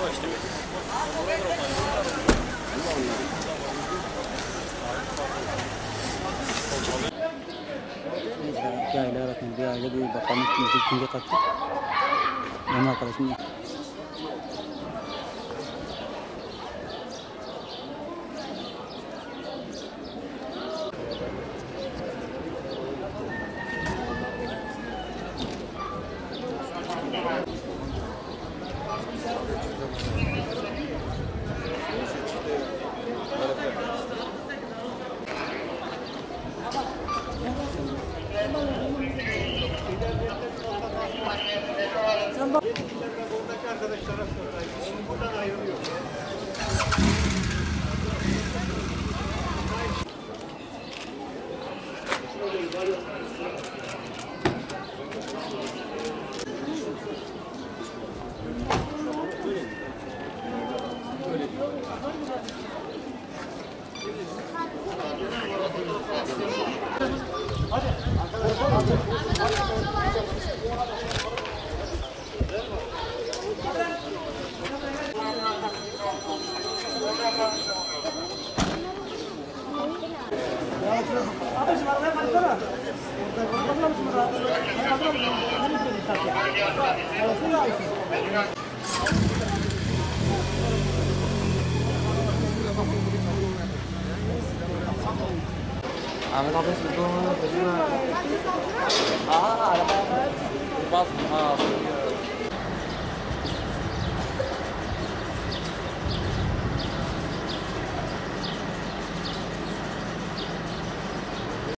Bir aile aratın, bir aile bir bakanlık kimde kaçtı. Benim arkadaşım. Buradaki arkadaşlara sorayım. Şimdi buradan ayrılıyor. Ahmet abi siz bunu... Aa, araba. Bas. Aa.